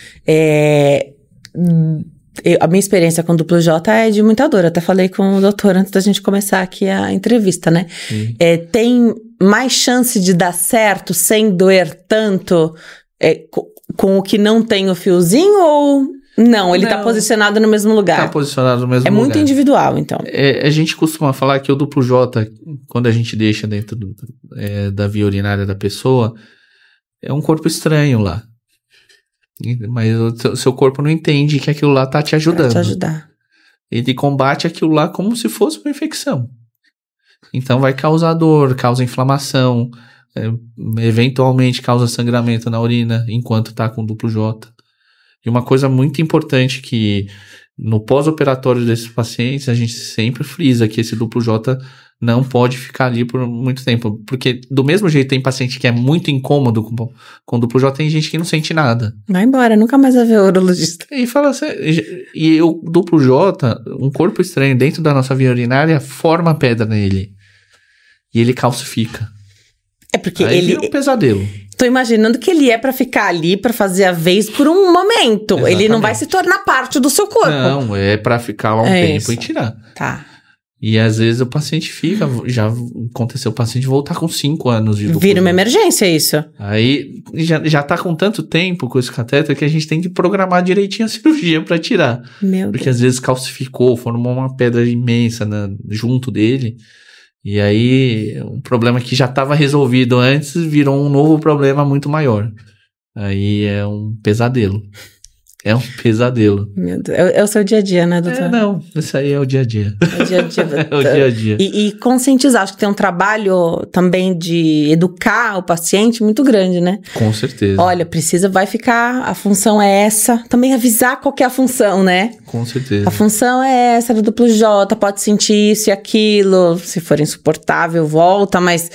A minha experiência com duplo J é de muita dor. Eu até falei com o doutor antes da gente começar aqui a entrevista, né? Tem mais chance de dar certo sem doer tanto com o que não tem o fiozinho ou não? Ele tá posicionado no mesmo lugar? Tá posicionado no mesmo lugar. É muito individual, então. A gente costuma falar que o duplo J, quando a gente deixa dentro da via urinária da pessoa, é um corpo estranho lá. Mas o seu corpo não entende que aquilo lá tá te ajudando. Pra te ajudar. Ele combate aquilo lá como se fosse uma infecção. Então vai causar dor, causa inflamação, eventualmente causa sangramento na urina enquanto tá com duplo J. E uma coisa muito importante que no pós-operatório desses pacientes a gente sempre frisa que esse duplo J não pode ficar ali por muito tempo, porque do mesmo jeito tem paciente que é muito incômodo com duplo J, tem gente que não sente nada. Vai embora, nunca mais vai ver o urologista. E fala assim, e o duplo J, um corpo estranho dentro da nossa via urinária, forma pedra nele. E ele calcifica. É porque aí ele vira um pesadelo. Tô imaginando que ele é pra ficar ali, pra fazer a vez por um momento. Exatamente. Ele não vai se tornar parte do seu corpo. Não, é pra ficar lá um tempo e tirar. Tá. E às vezes o paciente fica, já aconteceu o paciente voltar com 5 anos de duplo. Vira uma emergência isso. Aí já tá com tanto tempo com esse catéter que a gente tem que programar direitinho a cirurgia pra tirar. Porque às vezes calcificou, formou uma pedra imensa junto dele. E aí um problema que já estava resolvido antes virou um novo problema muito maior. Aí é um pesadelo. É um pesadelo. Meu Deus. É o seu dia a dia, né, doutor? Não, isso aí é o dia a dia. É o dia a dia. É o dia a dia. E conscientizar, acho que tem um trabalho também de educar o paciente muito grande, né? Com certeza. Olha, vai ficar, a função é essa. Também avisar qual que é a função, né? Com certeza. A função é essa do duplo J, pode sentir isso e aquilo, se for insuportável, volta, mas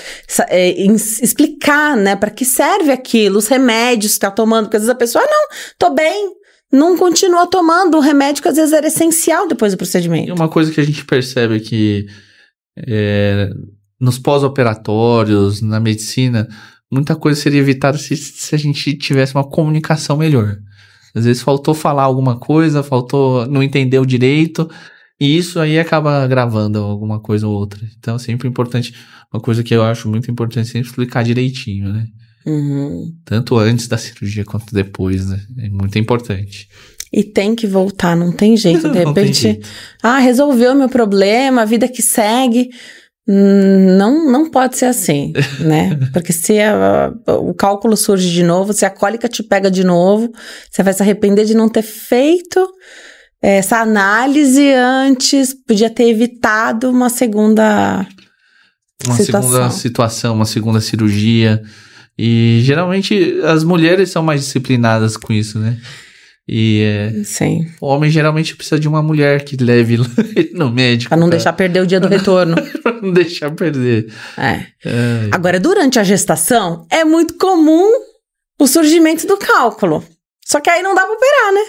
explicar, né, para que serve aquilo, os remédios que tá tomando, porque às vezes a pessoa, não, tô bem, não continua tomando um remédio que às vezes era essencial depois do procedimento. E uma coisa que a gente percebe que nos pós-operatórios, na medicina, muita coisa seria evitada se a gente tivesse uma comunicação melhor. Às vezes faltou falar alguma coisa, não entendeu direito, e isso aí acaba agravando alguma coisa ou outra. Então é sempre importante, uma coisa que eu acho muito importante, sempre explicar direitinho, né? Uhum. Tanto antes da cirurgia quanto depois, né? É muito importante. E tem que voltar, não tem jeito. De repente, resolveu meu problema, a vida que segue. Não pode ser assim, né? Porque se o cálculo surge de novo, se a cólica te pega de novo, você vai se arrepender de não ter feito essa análise antes, podia ter evitado uma segunda situação, uma segunda cirurgia. E geralmente as mulheres são mais disciplinadas com isso, né? E Sim. o homem geralmente precisa de uma mulher que leve ele no médico. Pra não deixar perder o dia do retorno. Pra não deixar perder. Agora, durante a gestação, é muito comum o surgimento do cálculo. Só que aí não dá pra operar, né?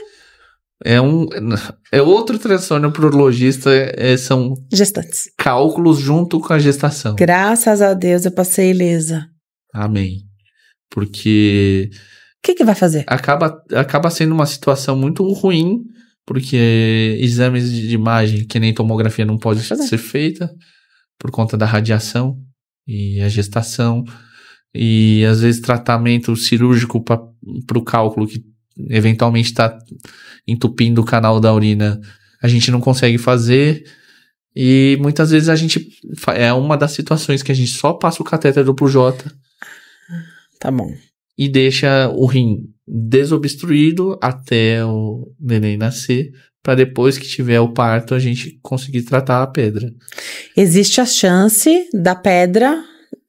É outro transtorno pro urologista, são Gestantes. cálculos junto com a gestação. Graças a Deus eu passei ilesa. Amém. Porque O que vai fazer? acaba sendo uma situação muito ruim, porque exames de imagem, que nem tomografia, não pode ser feita por conta da radiação e a gestação. E às vezes tratamento cirúrgico para o cálculo que eventualmente está entupindo o canal da urina, a gente não consegue fazer. E muitas vezes é uma das situações que a gente só passa o catéter duplo J. Tá bom. E deixa o rim desobstruído até o neném nascer, para depois que tiver o parto a gente conseguir tratar a pedra. Existe a chance da pedra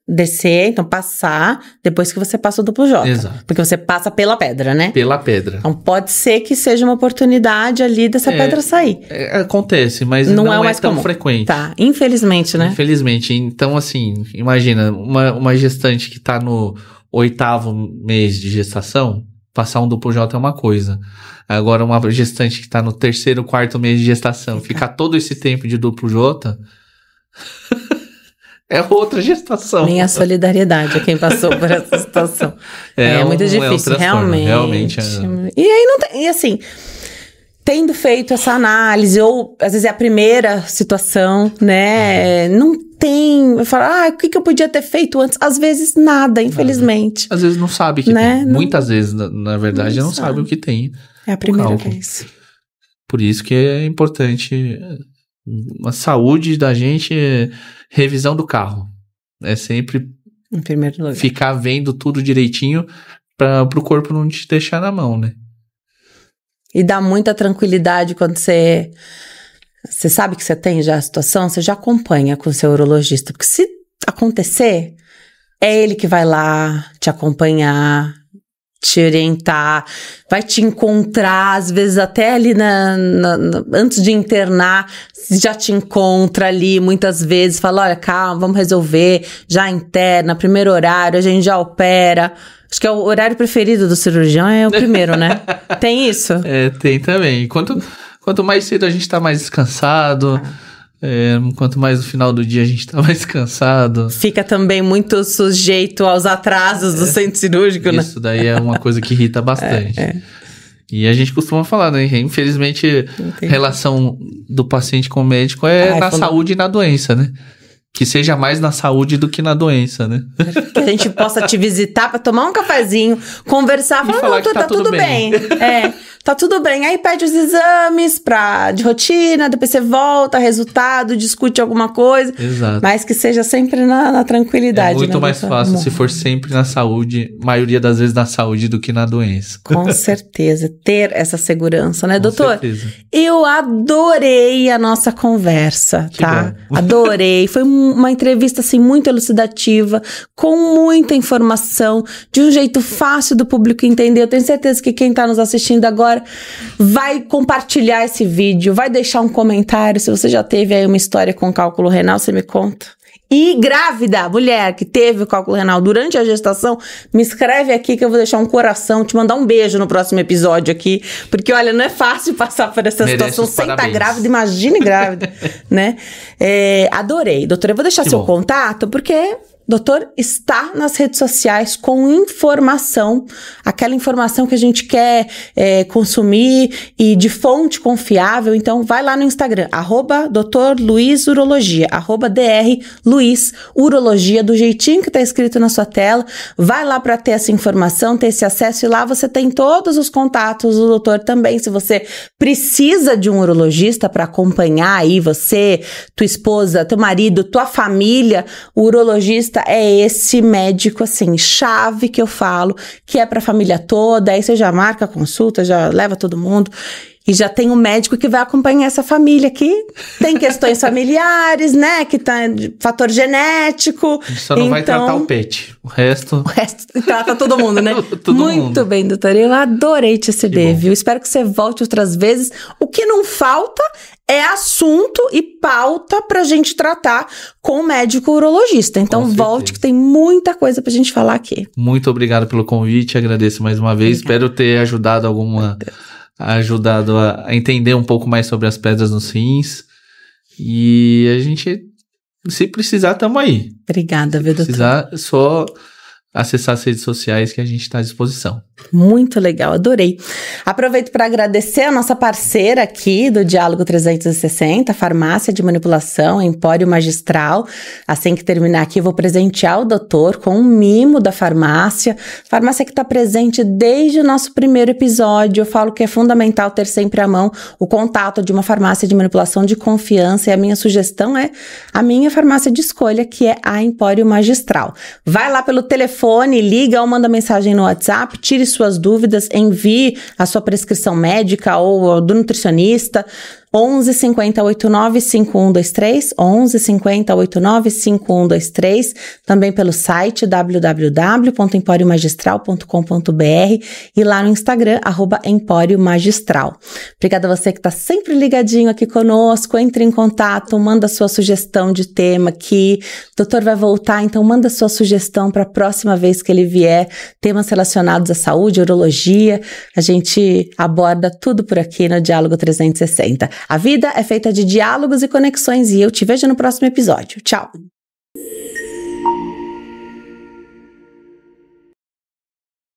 descer, então passar, depois que você passa o duplo J. Exato. Porque você passa pela pedra, né? Pela pedra. Então pode ser que seja uma oportunidade ali dessa pedra sair. Acontece, mas não é mais tão comum. Frequente. Tá, infelizmente, né? Infelizmente. Então, assim, imagina, uma gestante que tá no 8º mês de gestação, passar um duplo J é uma coisa. Agora, uma gestante que tá no 3º, 4º mês de gestação, ficar todo esse tempo de duplo J... é outra gestação. Minha solidariedade a quem passou por essa situação. É muito difícil, realmente. E aí não tem, e assim, tendo feito essa análise, ou às vezes é a primeira situação, né? Não tem, eu falo, o que eu podia ter feito antes? Às vezes nada, infelizmente. Às vezes não sabe que né? tem. Muitas vezes, na verdade, não sabe o que tem. É a primeira vez. Por isso que é importante a saúde da gente, revisão do carro. É sempre em primeiro lugar. Ficar vendo tudo direitinho para o corpo não te deixar na mão, né? E dá muita tranquilidade quando você sabe que você tem já a situação, você já acompanha com o seu urologista. Porque se acontecer, é ele que vai lá te acompanhar, te orientar, vai te encontrar, às vezes até ali antes de internar, já te encontra ali muitas vezes, fala, olha, calma, vamos resolver, já interna, primeiro horário, a gente já opera. Acho que é o horário preferido do cirurgião, é o primeiro, né? Tem isso? Tem também. Quanto mais cedo a gente tá mais descansado, quanto mais no final do dia a gente tá mais cansado. Fica também muito sujeito aos atrasos do centro cirúrgico, né? Isso daí é uma coisa que irrita bastante. E a gente costuma falar, né? Infelizmente, a relação do paciente com o médico é na saúde e na doença, né? Que seja mais na saúde do que na doença, né? Que a gente possa te visitar pra tomar um cafezinho, conversar, falar que tá tudo bem. Tá tudo bem. Aí pede os exames de rotina, depois você volta, resultado, discute alguma coisa. Exato. Mas que seja sempre na tranquilidade. É muito mais fácil se for sempre na saúde, maioria das vezes na saúde do que na doença. Com certeza. Ter essa segurança, né, doutor? Com certeza. Eu adorei a nossa conversa, tá? Adorei. Foi uma entrevista, assim, muito elucidativa, com muita informação, de um jeito fácil do público entender. Eu tenho certeza que quem tá nos assistindo agora vai compartilhar esse vídeo, vai deixar um comentário. Se você já teve aí uma história com cálculo renal, você me conta. E grávida, mulher que teve o cálculo renal durante a gestação, me escreve aqui que eu vou deixar um coração, te mandar um beijo no próximo episódio aqui, porque olha, não é fácil passar por essa situação sem estar grávida, imagine grávida, né? Adorei, doutora, eu vou deixar seu contato, porque... Doutor está nas redes sociais com informação, aquela informação que a gente quer consumir e de fonte confiável. Então, vai lá no Instagram, @Dr. Luiz Urologia, @Dr. Luiz Urologia, do jeitinho que tá escrito na sua tela. Vai lá para ter essa informação, ter esse acesso, e lá você tem todos os contatos do doutor também. Se você precisa de um urologista para acompanhar aí você, tua esposa, teu marido, tua família, o urologista é esse médico, assim, chave que eu falo, que é pra família toda, aí você já marca a consulta, já leva todo mundo. E já tem um médico que vai acompanhar essa família aqui. Tem questões familiares, né? Que tá de fator genético. A gente só não vai tratar o pet. O resto trata todo mundo, né? Muito bem, doutora. Eu adorei te receber, viu? Espero que você volte outras vezes. O que não falta é assunto e pauta pra gente tratar com o médico urologista. Então volte que tem muita coisa pra gente falar aqui. Muito obrigado pelo convite, agradeço mais uma vez. Espero ter ajudado a entender um pouco mais sobre as pedras nos rins. E a gente, se precisar, tamo aí. Obrigada, viu, doutor? Se precisar, é só acessar as redes sociais que a gente está à disposição. Muito legal, adorei. Aproveito para agradecer a nossa parceira aqui do Diálogo 360, a Farmácia de Manipulação Empório Magistral. Assim que terminar aqui, eu vou presentear o doutor com um mimo da farmácia. Farmácia que está presente desde o nosso primeiro episódio. Eu falo que é fundamental ter sempre à mão o contato de uma farmácia de manipulação de confiança. E a minha sugestão é a minha farmácia de escolha, que é a Empório Magistral. Vai lá pelo telefone, liga ou manda mensagem no WhatsApp, tire suas dúvidas, envie a sua prescrição médica ou do nutricionista. 11 50 89 5123, 11 50 89 5123, também pelo site www.emporiomagistral.com.br e lá no Instagram, @emporiomagistral. Obrigada a você que está sempre ligadinho aqui conosco, entre em contato, manda sua sugestão de tema aqui, o doutor vai voltar, então manda sua sugestão para a próxima vez que ele vier, temas relacionados à saúde, urologia, a gente aborda tudo por aqui no Diálogo 360. A vida é feita de diálogos e conexões e eu te vejo no próximo episódio. Tchau!